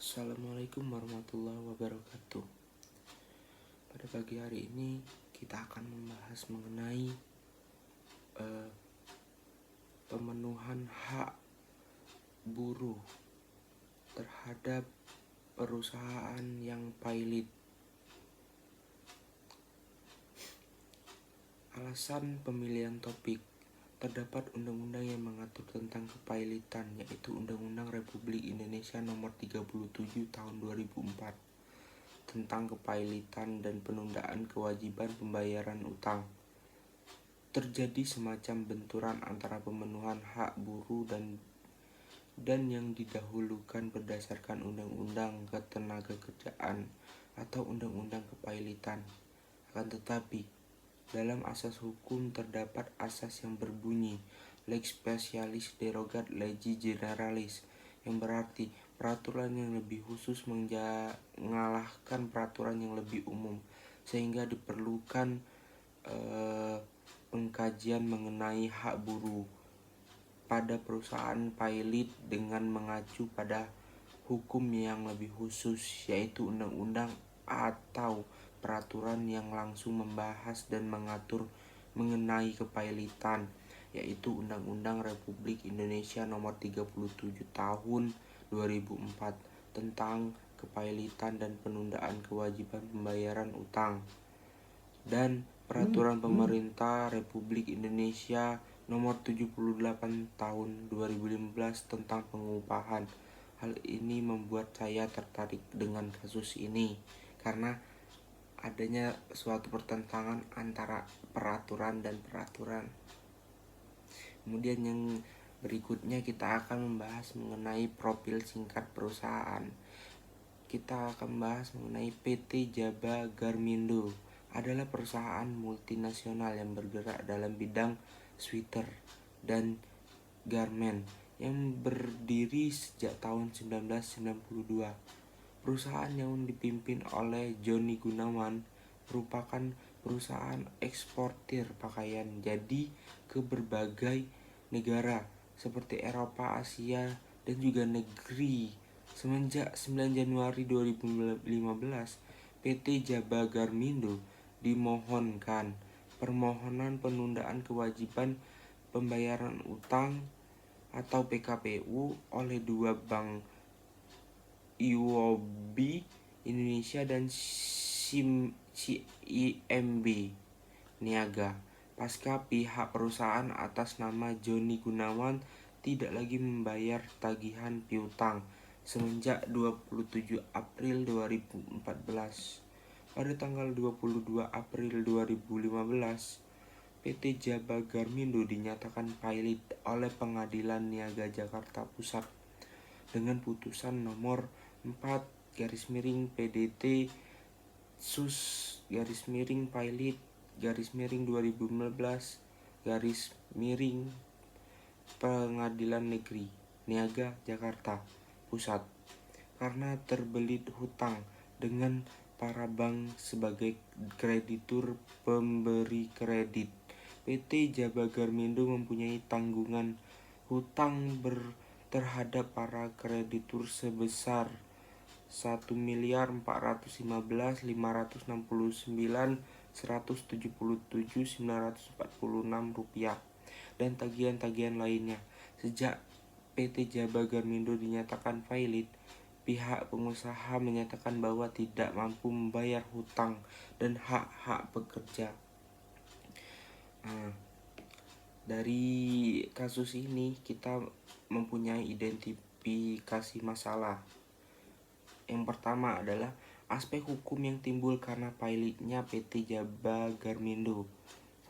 Assalamualaikum warahmatullahi wabarakatuh. Pada pagi hari ini kita akan membahas mengenai pemenuhan hak buruh terhadap perusahaan yang pilot. Alasan pemilihan topik: terdapat undang-undang yang mengatur tentang kepailitan, yaitu Undang-Undang Republik Indonesia Nomor 37 Tahun 2004 tentang kepailitan dan penundaan kewajiban pembayaran utang. Terjadi semacam benturan antara pemenuhan hak buruh dan yang didahulukan berdasarkan Undang-Undang Ketenagakerjaan atau Undang-Undang Kepailitan. Akan tetapi, dalam asas hukum terdapat asas yang berbunyi lex specialis derogat legi generalis, yang berarti peraturan yang lebih khusus mengalahkan peraturan yang lebih umum, sehingga diperlukan pengkajian mengenai hak buruh pada perusahaan pilot dengan mengacu pada hukum yang lebih khusus, yaitu undang-undang atau peraturan yang langsung membahas dan mengatur mengenai kepailitan, yaitu Undang-Undang Republik Indonesia Nomor 37 Tahun 2004 tentang kepailitan dan penundaan kewajiban pembayaran utang, dan Peraturan Pemerintah Republik Indonesia Nomor 78 Tahun 2015 tentang pengupahan. Hal ini membuat saya tertarik dengan kasus ini karena adanya suatu pertentangan antara peraturan dan peraturan. Kemudian yang berikutnya kita akan membahas mengenai profil singkat perusahaan. Kita akan membahas mengenai PT Jaba Garmindo adalah perusahaan multinasional yang bergerak dalam bidang sweater dan garment yang berdiri sejak tahun 1992. Perusahaan yang dipimpin oleh Joni Gunawan merupakan perusahaan eksportir pakaian jadi ke berbagai negara seperti Eropa, Asia, dan juga negeri. Semenjak 9 Januari 2015, PT Jaba Garmindo dimohonkan permohonan penundaan kewajiban pembayaran utang atau PKPU oleh dua bank, UOB Indonesia dan CIMB Niaga, pasca pihak perusahaan atas nama Joni Gunawan tidak lagi membayar tagihan piutang semenjak 27 April 2014. Pada tanggal 22 April 2015, PT Jaba Garmindo dinyatakan pilot oleh Pengadilan Niaga Jakarta Pusat dengan putusan nomor 4/PDT Sus -Pilot -2015 Pengadilan Negeri Niaga Jakarta Pusat karena terbelit hutang dengan para bank sebagai kreditur pemberi kredit. PT Jaba Garmindo mempunyai tanggungan hutang terhadap para kreditur sebesar Rp1.459.177.946 dan tagihan-tagihan lainnya. Sejak PT Jaba Garmindo dinyatakan pilot, pihak pengusaha menyatakan bahwa tidak mampu membayar hutang dan hak-hak pekerja. Dari kasus ini kita mempunyai identifikasi masalah. Yang pertama adalah aspek hukum yang timbul karena pilotnya PT Jaba Garmindo.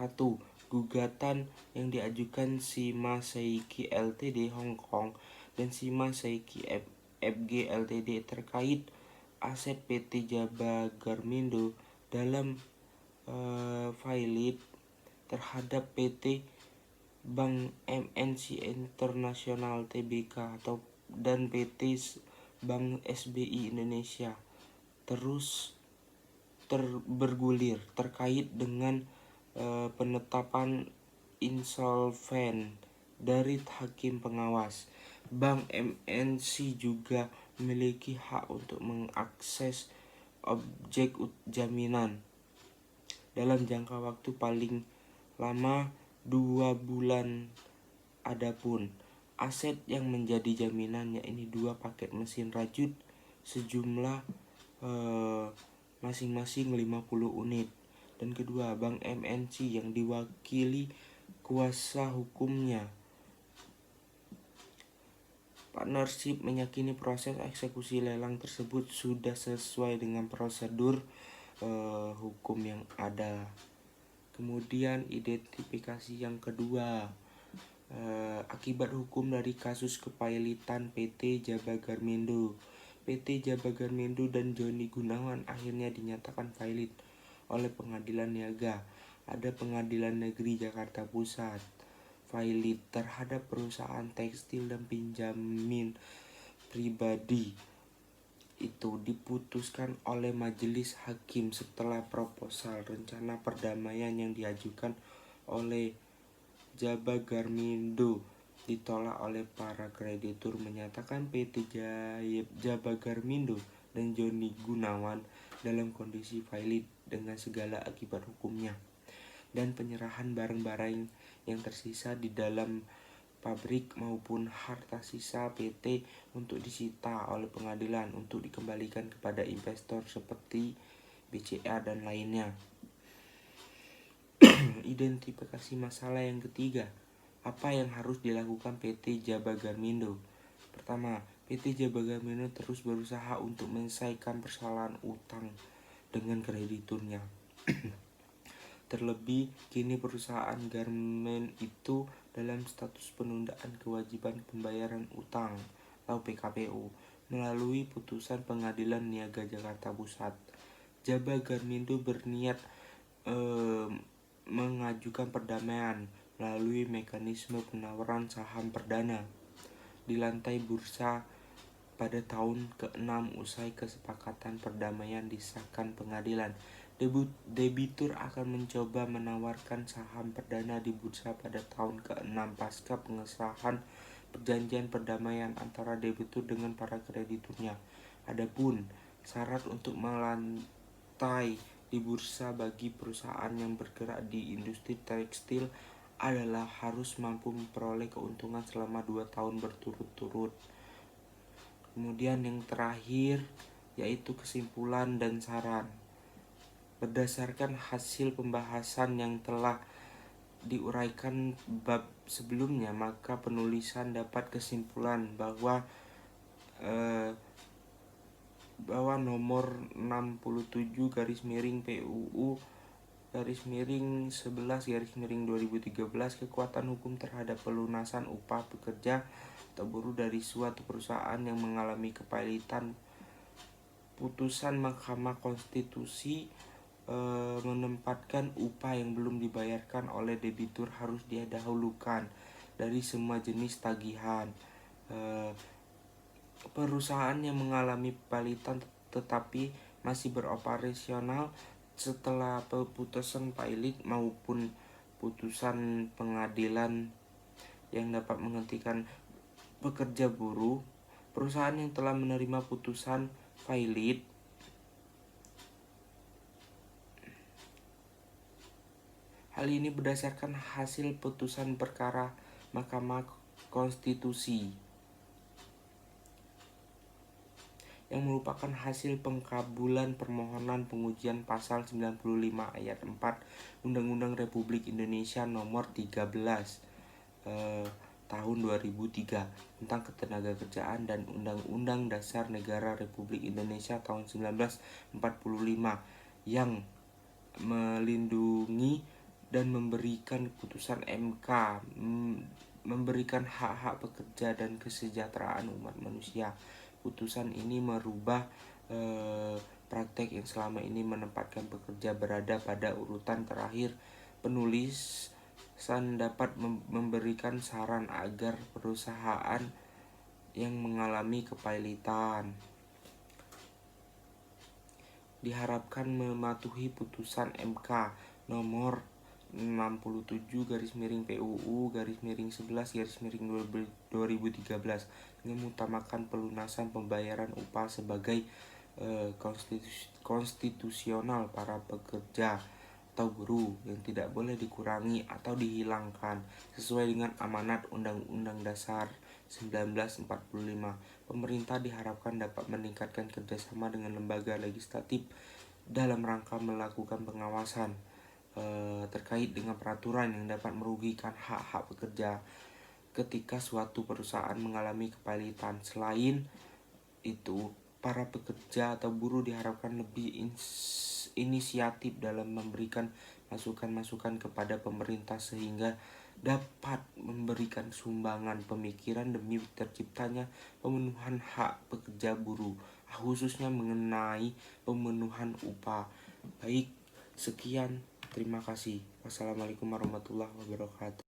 1. Gugatan yang diajukan Shima Seiki Ltd Hong Kong dan Shima Seiki FG Ltd terkait aset PT Jaba Garmindo dalam pilot terhadap PT Bank MNC Internasional Tbk dan PT Bank SBI Indonesia terus bergulir terkait dengan penetapan insolven dari hakim pengawas. Bank MNC juga memiliki hak untuk mengakses objek jaminan dalam jangka waktu paling lama 2 bulan. Adapun aset yang menjadi jaminannya ini 2 paket mesin rajut sejumlah masing-masing 50 unit. Dan kedua, Bank MNC yang diwakili kuasa hukumnya. Partnership meyakini proses eksekusi lelang tersebut sudah sesuai dengan prosedur hukum yang ada. Kemudian identifikasi yang kedua, akibat hukum dari kasus kepailitan PT Jaba Garmindo. PT Jaba Garmindo dan Joni Gunawan akhirnya dinyatakan pailit oleh Pengadilan Niaga. Ada Pengadilan Negeri Jakarta Pusat. Pailit terhadap perusahaan tekstil dan pinjamin pribadi itu diputuskan oleh majelis hakim setelah proposal rencana perdamaian yang diajukan oleh Jaba Garmindo ditolak oleh para kreditur, menyatakan PT Jaba Garmindo dan Joni Gunawan dalam kondisi pailit dengan segala akibat hukumnya, dan penyerahan barang-barang yang tersisa di dalam pabrik maupun harta sisa PT untuk disita oleh pengadilan untuk dikembalikan kepada investor seperti BCA dan lainnya. Identifikasi masalah yang ketiga, apa yang harus dilakukan PT Jaba Garmindo? Pertama, PT Jaba Garmindo terus berusaha untuk menyelesaikan persoalan utang dengan krediturnya. Terlebih, kini perusahaan garmen itu dalam status penundaan kewajiban pembayaran utang atau PKPU melalui putusan Pengadilan Niaga Jakarta Pusat. Jaba Garmindo berniat mengajukan perdamaian melalui mekanisme penawaran saham perdana di lantai bursa pada tahun ke-6 usai kesepakatan perdamaian disahkan pengadilan. Debitur akan mencoba menawarkan saham perdana di bursa pada tahun ke-6 pasca pengesahan perjanjian perdamaian antara debitur dengan para krediturnya. Adapun syarat untuk melantai di bursa bagi perusahaan yang bergerak di industri tekstil adalah harus mampu memperoleh keuntungan selama 2 tahun berturut-turut. Kemudian yang terakhir yaitu kesimpulan dan saran. Berdasarkan hasil pembahasan yang telah diuraikan bab sebelumnya, maka penulisan dapat kesimpulan bahwa nomor 67 PUU 11/2013 kekuatan hukum terhadap pelunasan upah pekerja atau buruh dari suatu perusahaan yang mengalami kepailitan. Putusan Mahkamah Konstitusi menempatkan upah yang belum dibayarkan oleh debitur harus didahulukan dari semua jenis tagihan. Perusahaan yang mengalami kepailitan tetapi masih beroperasional setelah putusan pailit maupun putusan pengadilan yang dapat menghentikan pekerja buruh. Perusahaan yang telah menerima putusan pailit hal ini berdasarkan hasil putusan perkara Mahkamah Konstitusi yang merupakan hasil pengkabulan permohonan pengujian pasal 95 ayat 4 Undang-Undang Republik Indonesia nomor 13 tahun 2003 tentang ketenagakerjaan dan Undang-Undang Dasar Negara Republik Indonesia tahun 1945 yang melindungi dan memberikan putusan MK memberikan hak-hak pekerja dan kesejahteraan umat manusia. Putusan ini merubah praktek yang selama ini menempatkan pekerja berada pada urutan terakhir. Penulisan dapat memberikan saran agar perusahaan yang mengalami kepailitan diharapkan mematuhi putusan MK nomor PUU-11/2013 dengan mengutamakan pelunasan pembayaran upah sebagai konstitusional para pekerja atau buruh yang tidak boleh dikurangi atau dihilangkan sesuai dengan amanat Undang-Undang Dasar 1945. Pemerintah diharapkan dapat meningkatkan kerjasama dengan lembaga legislatif dalam rangka melakukan pengawasan terkait dengan peraturan yang dapat merugikan hak-hak pekerja ketika suatu perusahaan mengalami kepailitan. Selain itu, para pekerja atau buruh diharapkan lebih inisiatif dalam memberikan masukan-masukan kepada pemerintah sehingga dapat memberikan sumbangan pemikiran demi terciptanya pemenuhan hak pekerja buruh, khususnya mengenai pemenuhan upah. Baik, sekian. Terima kasih. Wassalamualaikum warahmatullahi wabarakatuh.